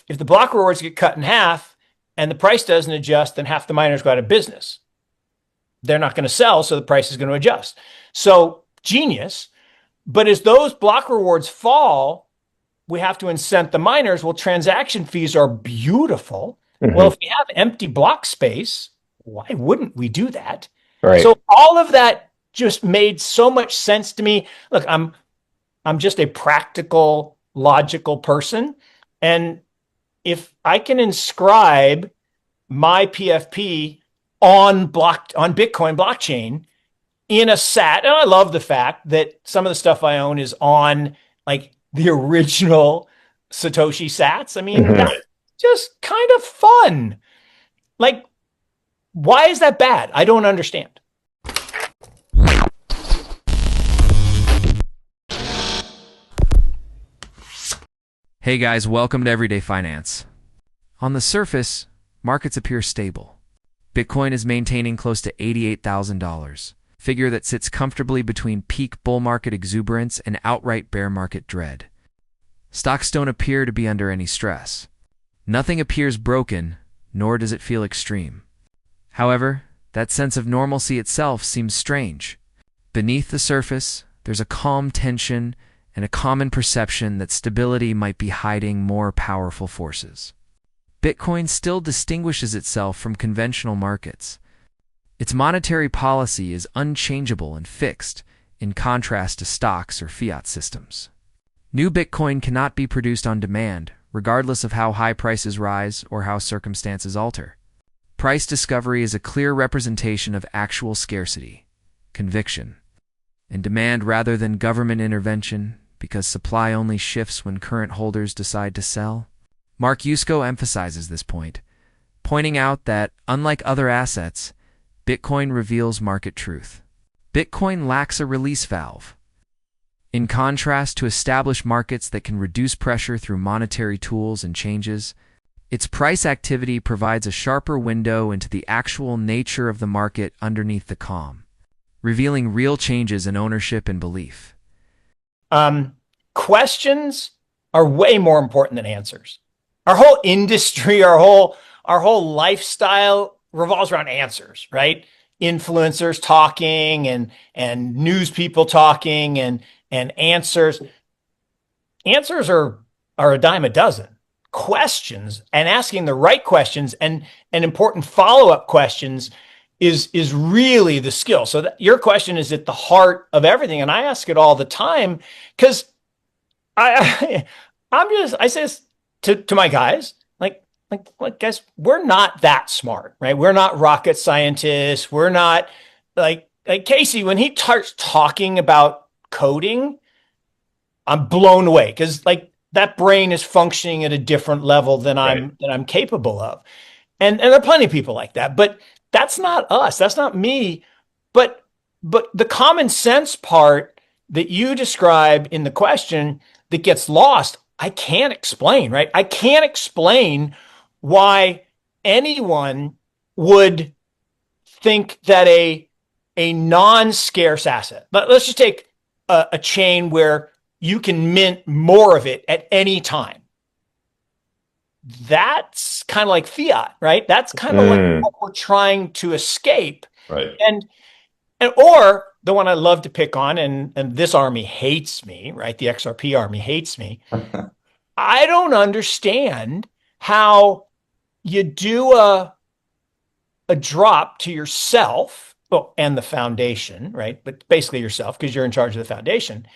if the block rewards get cut in half and the price doesn't adjust, then half the miners go out of business. They're not going to sell, so the price is going to adjust. So genius. But as those block rewards fall, we have to incent the miners. Well, transaction fees are beautiful. Well, if we have empty block space, why wouldn't we do that? Right. So all of that just made so much sense to me. Look, I'm just a practical, logical person. And if I can inscribe my PFP on Bitcoin blockchain in a SAT, and I love the fact that some of the stuff I own is on like the original Satoshi SATs. I mean, that's just kind of fun. Like, why is that bad? I don't understand. Hey guys, welcome to Everyday Finance. On the surface, markets appear stable. Bitcoin is maintaining close to $88,000, figure that sits comfortably between peak bull market exuberance and outright bear market dread. Stocks don't appear to be under any stress. Nothing appears broken, nor does it feel extreme. However, that sense of normalcy itself seems strange. Beneath the surface, there's a calm tension and a common perception that stability might be hiding more powerful forces. Bitcoin still distinguishes itself from conventional markets. Its monetary policy is unchangeable and fixed, in contrast to stocks or fiat systems. New Bitcoin cannot be produced on demand, regardless of how high prices rise or how circumstances alter. Price discovery is a clear representation of actual scarcity, conviction, and demand rather than government intervention, because supply only shifts when current holders decide to sell. Mark Yusko emphasizes this point, pointing out that, unlike other assets, Bitcoin reveals market truth. Bitcoin lacks a release valve. In contrast to established markets that can reduce pressure through monetary tools and changes, its price activity provides a sharper window into the actual nature of the market underneath the calm, revealing real changes in ownership and belief. Questions are way more important than answers. Our whole industry, our whole lifestyle revolves around answers, right? Influencers talking and news people talking and answers. Answers are a dime a dozen. Questions and asking the right questions and important follow-up questions is really the skill. So that your question is at the heart of everything. And I ask it all the time because I say this to my guys, like guys, we're not that smart, right? We're not rocket scientists. We're not like Casey, when he starts talking about coding, I'm blown away because like that brain is functioning at a different level than I'm capable of. And there are plenty of people like that, but that's not us. That's not me. But the common sense part that you describe in the question that gets lost, I can't explain, right? I can't explain why anyone would think that a non-scarce asset, but let's just take a chain where you can mint more of it at any time. That's kind of like fiat, right? That's kind of like what we're trying to escape. Right. And or the one I love to pick on, and this army hates me, right? The XRP army hates me. I don't understand how you do a drop to yourself, and the foundation, right? But basically yourself, because you're in charge of the foundation.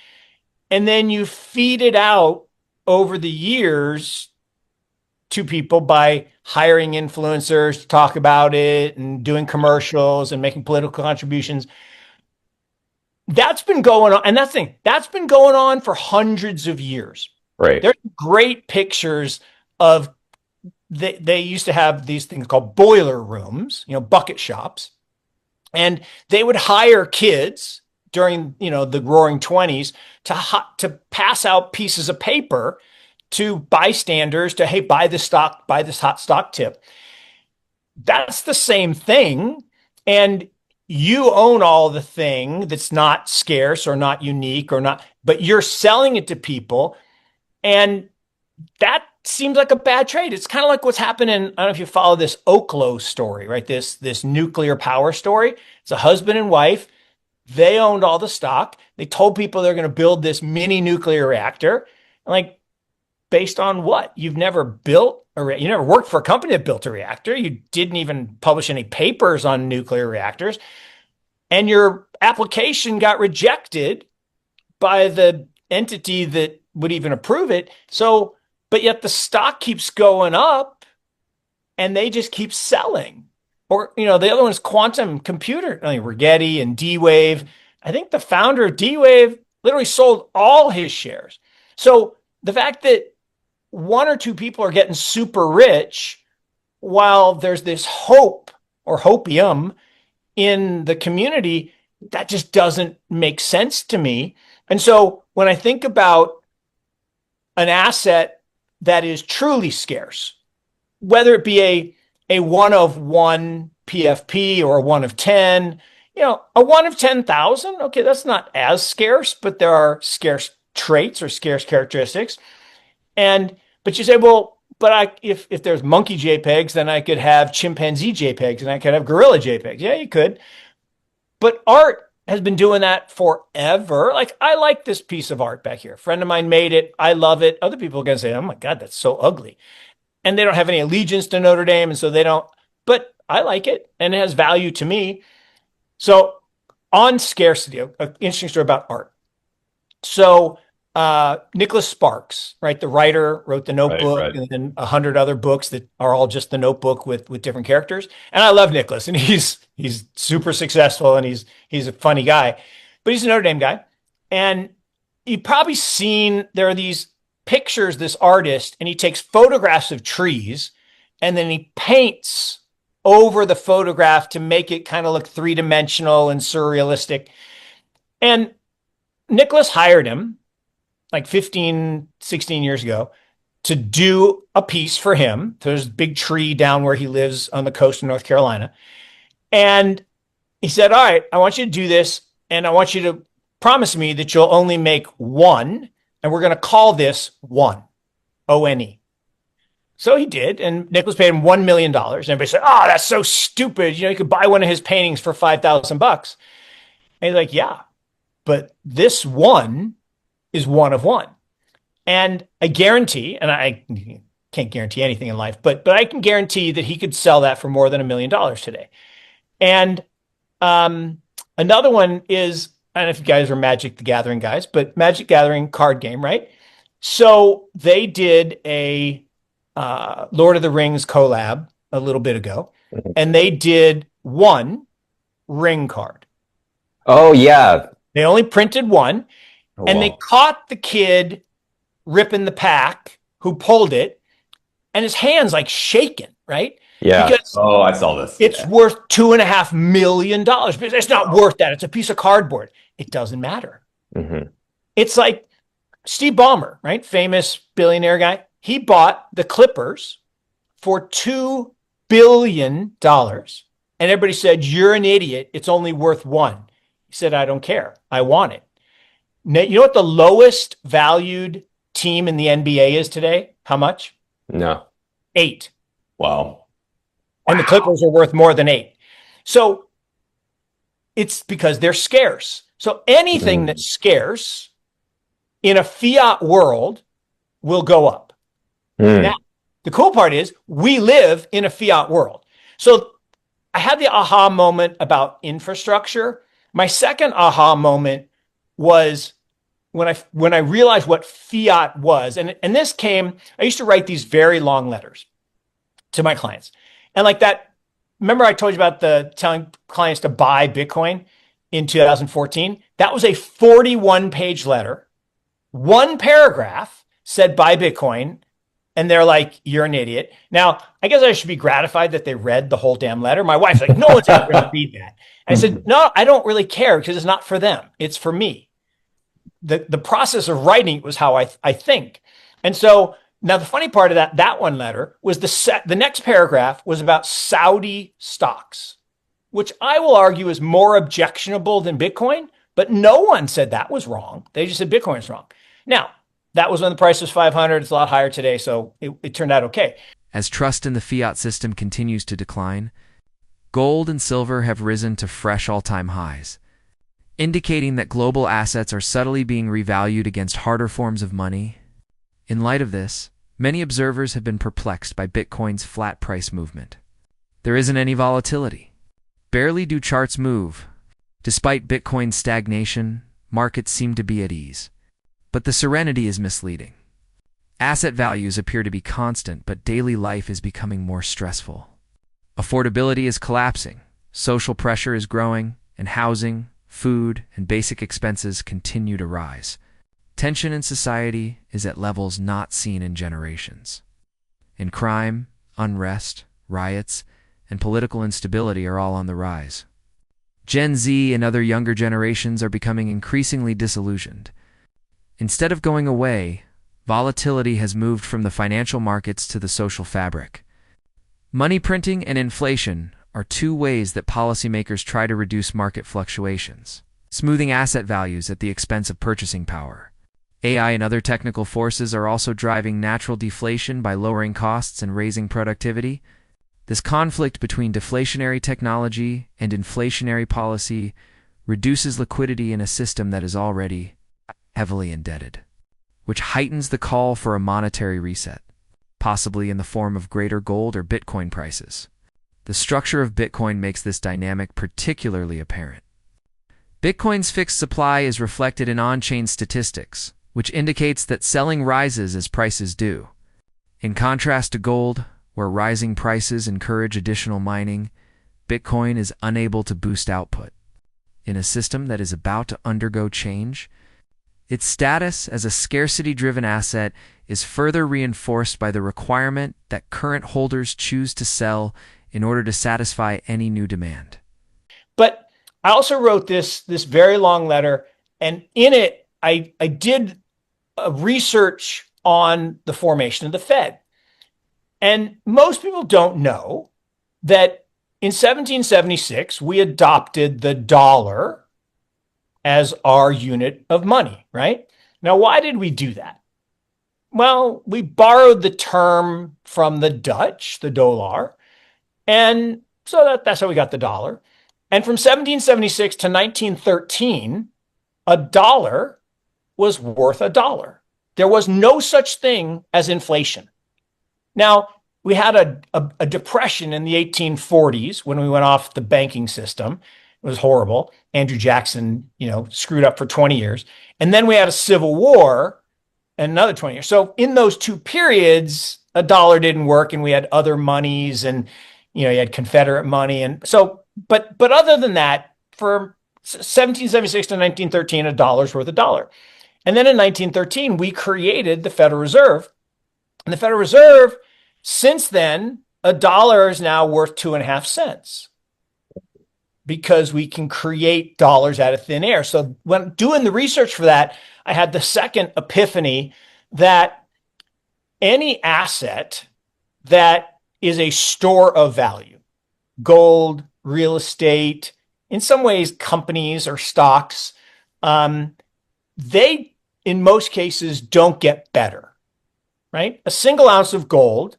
And then you feed it out over the years to people by hiring influencers to talk about it and doing commercials and making political contributions. That's been going on. And that's been going on for hundreds of years. Right. There's great pictures of they used to have these things called boiler rooms, bucket shops. And they would hire kids during, the roaring 20s to pass out pieces of paper to bystanders to, hey, buy this hot stock tip. That's the same thing. And you own all the thing that's not scarce or not unique but you're selling it to people. And seems like a bad trade. It's kind of like what's happening. I don't know if you follow this Oklo story, right? This nuclear power story. It's a husband and wife. They owned all the stock. They told people they're going to build this mini nuclear reactor. Like, based on what? You've never built you never worked for a company that built a reactor. You didn't even publish any papers on nuclear reactors. And your application got rejected by the entity that would even approve it. So, but yet the stock keeps going up and they just keep selling. Or, the other one is quantum computer, Rigetti and D-Wave. I think the founder of D-Wave literally sold all his shares. So the fact that one or two people are getting super rich while there's this hope or hopium in the community, that just doesn't make sense to me. And so when I think about an asset that is truly scarce, whether it be a one of one PFP or a one of 10, a one of 10,000, okay, that's not as scarce, but there are scarce traits or scarce characteristics. But you say, well, but if there's monkey JPEGs, then I could have chimpanzee JPEGs and I could have gorilla JPEGs. Yeah, you could. But art has been doing that forever. Like, I like this piece of art back here. A friend of mine made it. I love it. Other people are going to say, oh my God, that's so ugly. And they don't have any allegiance to Notre Dame. And so they don't, but I like it and it has value to me. So on scarcity, an interesting story about art. So Nicholas Sparks, right? The writer wrote The Notebook Right. and then 100 other books that are all just The Notebook with different characters. And I love Nicholas and he's super successful and he's a funny guy, but he's a Notre Dame guy. And you've probably seen there are these pictures, this artist, and he takes photographs of trees and then he paints over the photograph to make it kind of look three-dimensional and surrealistic. And Nicholas hired him like 15, 16 years ago to do a piece for him. There's a big tree down where he lives on the coast of North Carolina. And he said, all right, I want you to do this. And I want you to promise me that you'll only make one. And we're going to call this one, O-N-E. So he did. And Nicholas paid him $1 million. And everybody said, oh, that's so stupid. You could buy one of his paintings for $5,000. And he's like, yeah, but this one is one of one. And I guarantee, and I can't guarantee anything in life, but I can guarantee that he could sell that for more than $1 million today. And another one is, I don't know if you guys are Magic the Gathering guys, but Magic Gathering card game, right? So they did a Lord of the Rings collab a little bit ago, and they did one ring card. Oh, yeah. They only printed one. Oh, And wow. they caught the kid ripping the pack who pulled it, and his hand's like shaking, right? Yeah. Because Oh, I saw this. it's Yeah. worth $2.5 million. But it's not worth that. It's a piece of cardboard. It doesn't matter. Mhm. It's like Steve Ballmer, right? Famous billionaire guy. He bought the Clippers for $2 billion. And everybody said, you're an idiot. It's only worth one. He said, I don't care. I want it. You know what the lowest valued team in the NBA is today? How much? No. 8. Wow. And the Clippers are worth more than 8. So it's because they're scarce. So anything that's scarce in a fiat world will go up. Mm. Now, the cool part is we live in a fiat world. So I had the aha moment about infrastructure. My second aha moment was when I realized what fiat was. And this came, I used to write these very long letters to my clients. And like that, remember I told you about the telling clients to buy Bitcoin in 2014? That was a 41-page letter. One paragraph said buy Bitcoin. And they're like, you're an idiot. Now, I guess I should be gratified that they read the whole damn letter. My wife's like, no one's ever going to read that. And I said, no, I don't really care because it's not for them. It's for me. The process of writing it was how I think. And so now the funny part of that one letter was the next paragraph was about Saudi stocks, which I will argue is more objectionable than Bitcoin, but no one said that was wrong. They just said Bitcoin is wrong. Now, That was when the price was 500. It's a lot higher today, so it turned out okay. As trust in the fiat system continues to decline, gold and silver have risen to fresh all-time highs, indicating that global assets are subtly being revalued against harder forms of money. In light of this, many observers have been perplexed by Bitcoin's flat price movement. There isn't any volatility. Barely do charts move. Despite Bitcoin's stagnation, markets seem to be at ease. But the serenity is misleading. Asset values appear to be constant, but daily life is becoming more stressful. Affordability is collapsing, social pressure is growing, and housing, food, and basic expenses continue to rise. Tension in society is at levels not seen in generations. And crime, unrest, riots, and political instability are all on the rise. Gen Z and other younger generations are becoming increasingly disillusioned. Instead of going away, volatility has moved from the financial markets to the social fabric. Money printing and inflation are two ways that policymakers try to reduce market fluctuations, smoothing asset values at the expense of purchasing power. AI and other technical forces are also driving natural deflation by lowering costs and raising productivity. This conflict between deflationary technology and inflationary policy reduces liquidity in a system that is already heavily indebted, which heightens the call for a monetary reset, possibly in the form of greater gold or Bitcoin prices. The structure of Bitcoin makes this dynamic particularly apparent. Bitcoin's fixed supply is reflected in on-chain statistics, which indicates that selling rises as prices do. In contrast to gold, where rising prices encourage additional mining, Bitcoin is unable to boost output. In a system that is about to undergo change, its status as a scarcity-driven asset is further reinforced by the requirement that current holders choose to sell in order to satisfy any new demand. But I also wrote this very long letter, and in it, I did a research on the formation of the Fed. And most people don't know that in 1776, we adopted the dollar as our unit of money, right? Now, why did we do that? Well, we borrowed the term from the Dutch, the dollar, and so that's how we got the dollar. And from 1776 to 1913, a dollar was worth a dollar. There was no such thing as inflation. Now, we had a depression in the 1840s when we went off the banking system. It was horrible. Andrew Jackson, screwed up for 20 years. And then we had a civil war and another 20 years. So in those two periods, a dollar didn't work and we had other monies and, you had Confederate money. And so, but other than that, for 1776 to 1913, a dollar's worth a dollar. And then in 1913, we created the Federal Reserve. And the Federal Reserve, since then, a dollar is now worth 2.5 cents because we can create dollars out of thin air. So when doing the research for that, I had the second epiphany that any asset that is a store of value, gold, real estate, in some ways, companies or stocks, they, in most cases, don't get better, right? A single ounce of gold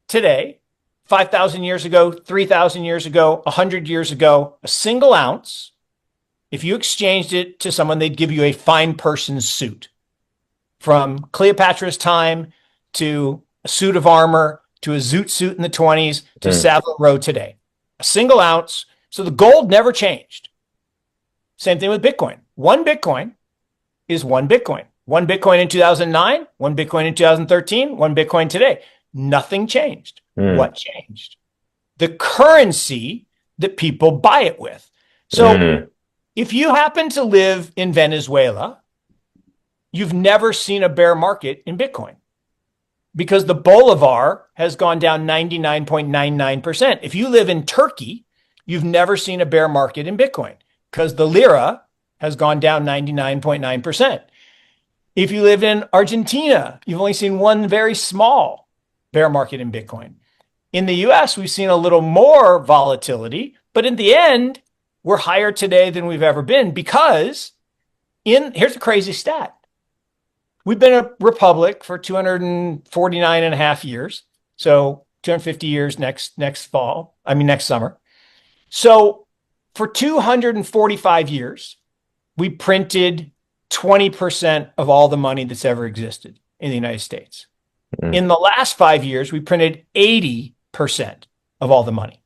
today, 5,000 years ago, 3,000 years ago, 100 years ago, a single ounce, if you exchanged it to someone, they'd give you a fine person's suit. From Cleopatra's time to a suit of armor to a zoot suit in the 20s to Savile Row today. A single ounce. So the gold never changed. Same thing with Bitcoin. One Bitcoin is one Bitcoin. One Bitcoin in 2009, one Bitcoin in 2013, one Bitcoin today. Nothing changed. What changed? The currency that people buy it with. So if you happen to live in Venezuela, you've never seen a bear market in Bitcoin because the Bolivar has gone down 99.99%. If you live in Turkey, you've never seen a bear market in Bitcoin because the lira has gone down 99.9%. If you live in Argentina, you've only seen one very small bear market in Bitcoin. In the US, we've seen a little more volatility, but in the end, we're higher today than we've ever been because here's a crazy stat. we've been a republic for 249 and a half years. So 250 years next summer. So for 245 years, we printed 20% of all the money that's ever existed in the United States. In the last 5 years, we printed 80% of all the money.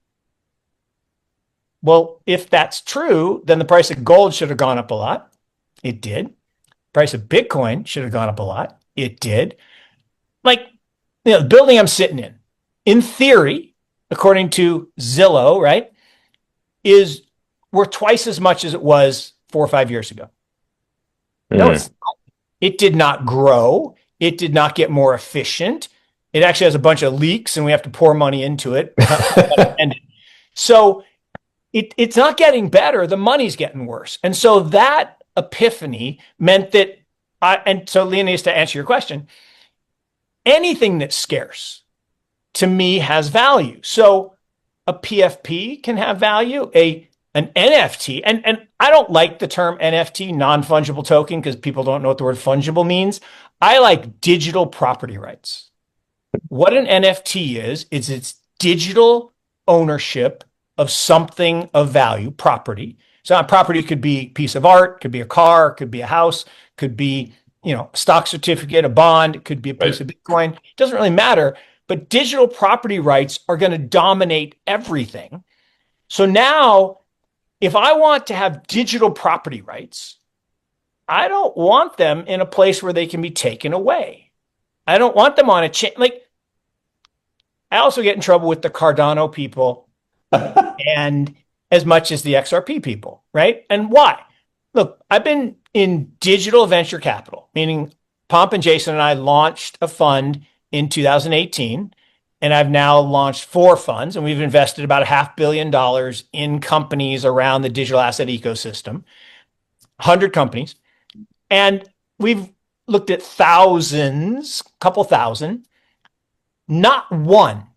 Well, if that's true, then the price of gold should have gone up a lot. It did. Price of Bitcoin should have gone up a lot. It did. Like, the building I'm sitting in theory, according to Zillow, right, is worth twice as much as it was 4 or 5 years ago. No, it's not. It did not grow. It did not get more efficient. It actually has a bunch of leaks and we have to pour money into it. So it's not getting better. The money's getting worse. And so that epiphany meant that, and so Leonis, to answer your question, anything that's scarce to me has value. So a PFP can have value, an NFT, and I don't like the term NFT, non-fungible token, because people don't know what the word fungible means. I like digital property rights. What an NFT is it's digital ownership of something of value, property. So property could be a piece of art, could be a car, could be a house, could be, a stock certificate, a bond, it could be a piece of Bitcoin. It doesn't really matter, but digital property rights are going to dominate everything. So now, if I want to have digital property rights, I don't want them in a place where they can be taken away. I don't want them on a chain. Like, I also get in trouble with the Cardano people and as much as the XRP people, right? And why? Look, I've been in digital venture capital, meaning Pomp and Jason and I launched a fund in 2018, and I've now launched 4 funds, and we've invested about $500 million in companies around the digital asset ecosystem, 100 companies. And we've looked at thousands, couple thousand, not one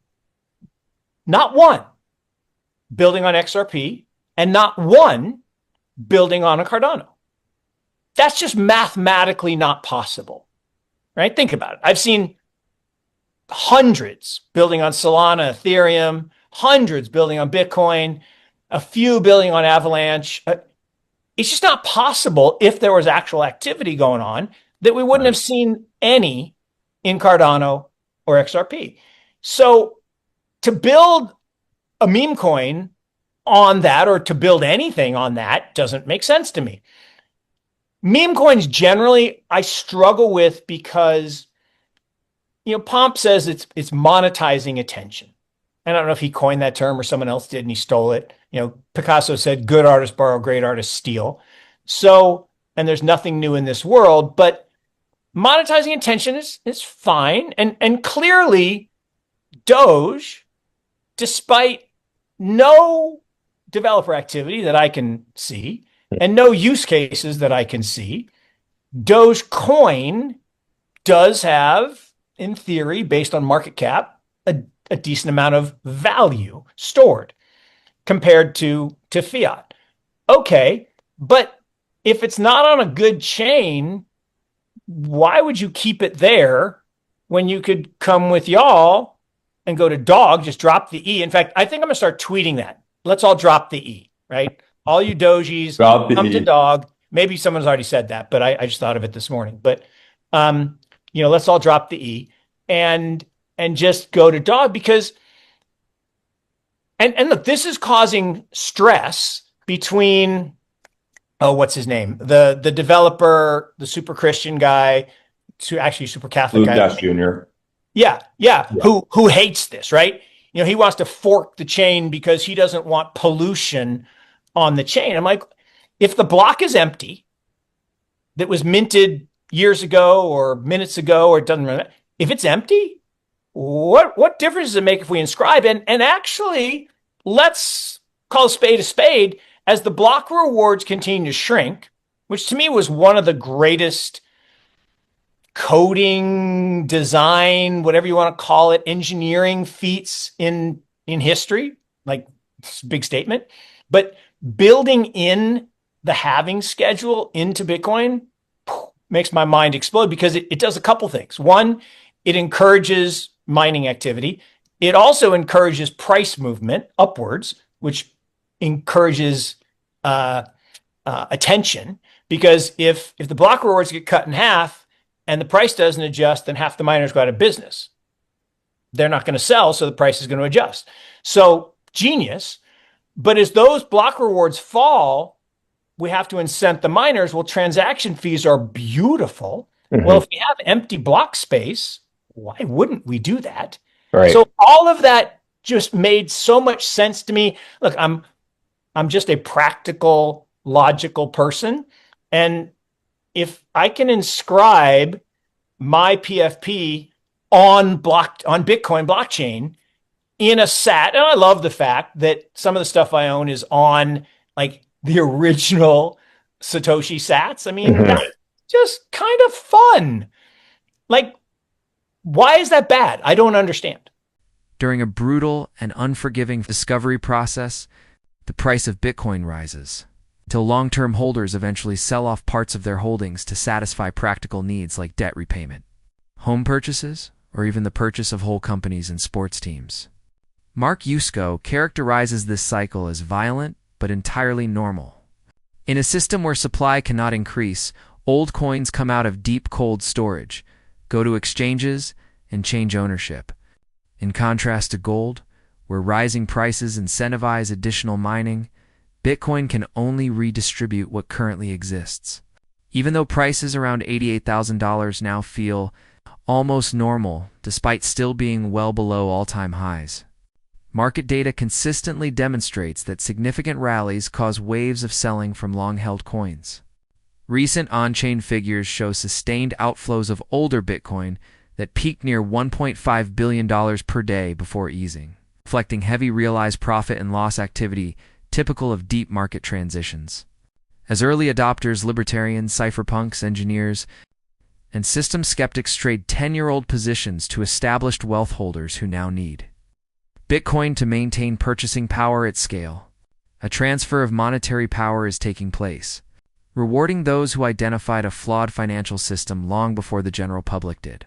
building on XRP and not one building on a Cardano. That's just mathematically not possible, right? Think about it. I've seen hundreds building on Solana, Ethereum, hundreds building on Bitcoin, a few building on Avalanche. It's just not possible, if there was actual activity going on, that we wouldn't have seen any in Cardano or XRP. So to build a meme coin on that, or to build anything on that, doesn't make sense to me. Meme coins generally I struggle with because, Pomp says it's monetizing attention. I don't know if he coined that term or someone else did and he stole it. Picasso said, good artists borrow, great artists steal. So, and there's nothing new in this world, but monetizing attention is fine. And clearly Doge, despite no developer activity that I can see and no use cases that I can see, Dogecoin does have, in theory, based on market cap, a decent amount of value stored compared to fiat. Okay, but if it's not on a good chain, why would you keep it there when you could come with y'all and go to dog, just drop the E? In fact, I think I'm going to start tweeting that. Let's all drop the E, right? All you dojis, come to dog. Maybe someone's already said that, but I just thought of it this morning. But, let's all drop the E and just go to dog, because, and look, this is causing stress between, what's his name? The developer, the super Christian guy, actually super Catholic guy. Jr. Yeah. Who hates this, right? He wants to fork the chain because he doesn't want pollution on the chain. I'm like, if the block is empty, that was minted years ago or minutes ago, or it doesn't matter, if it's empty, what difference does it make if we inscribe? And actually, let's call a spade, as the block rewards continue to shrink, which to me was one of the greatest coding, design, whatever you want to call it, engineering feats in history. Like, it's a big statement, but building in the halving schedule into Bitcoin makes my mind explode because it does a couple things. One, it encourages mining activity. It also encourages price movement upwards, which encourages attention, because if the block rewards get cut in half and the price doesn't adjust, then half the miners go out of business. They're not going to sell, so the price is going to adjust. So genius. But as those block rewards fall, we have to incent the miners. Well, transaction fees are beautiful. Mm-hmm. Well, if we have empty block space, why wouldn't we do that? Right. So all of that just made so much sense to me. Look, I'm just a practical, logical person. And if I can inscribe my PFP on Bitcoin blockchain in a SAT, and I love the fact that some of the stuff I own is on like the original Satoshi SATs. I mean, that's just kind of fun. Like, why is that bad? I don't understand. During a brutal and unforgiving discovery process, the price of Bitcoin rises, until long-term holders eventually sell off parts of their holdings to satisfy practical needs like debt repayment, home purchases, or even the purchase of whole companies and sports teams. Mark Yusko characterizes this cycle as violent but entirely normal. In a system where supply cannot increase, old coins come out of deep cold storage, go to exchanges, and change ownership. In contrast to gold, where rising prices incentivize additional mining, Bitcoin can only redistribute what currently exists. Even though prices around $88,000 now feel almost normal, despite still being well below all-time highs, market data consistently demonstrates that significant rallies cause waves of selling from long-held coins. Recent on-chain figures show sustained outflows of older Bitcoin that peaked near $1.5 billion per day before easing, reflecting heavy realized profit and loss activity typical of deep market transitions. As early adopters, libertarians, cypherpunks, engineers, and system skeptics trade 10-year-old positions to established wealth holders who now need Bitcoin to maintain purchasing power at scale. A transfer of monetary power is taking place, rewarding those who identified a flawed financial system long before the general public did.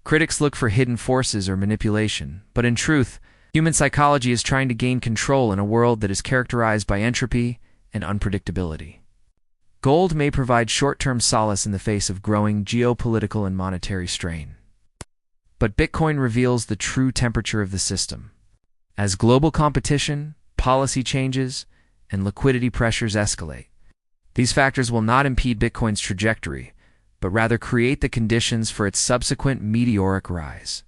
Critics look for hidden forces or manipulation, but in truth, human psychology is trying to gain control in a world that is characterized by entropy and unpredictability. Gold may provide short-term solace in the face of growing geopolitical and monetary strain, but Bitcoin reveals the true temperature of the system. As global competition, policy changes, and liquidity pressures escalate, these factors will not impede Bitcoin's trajectory, but rather create the conditions for its subsequent meteoric rise.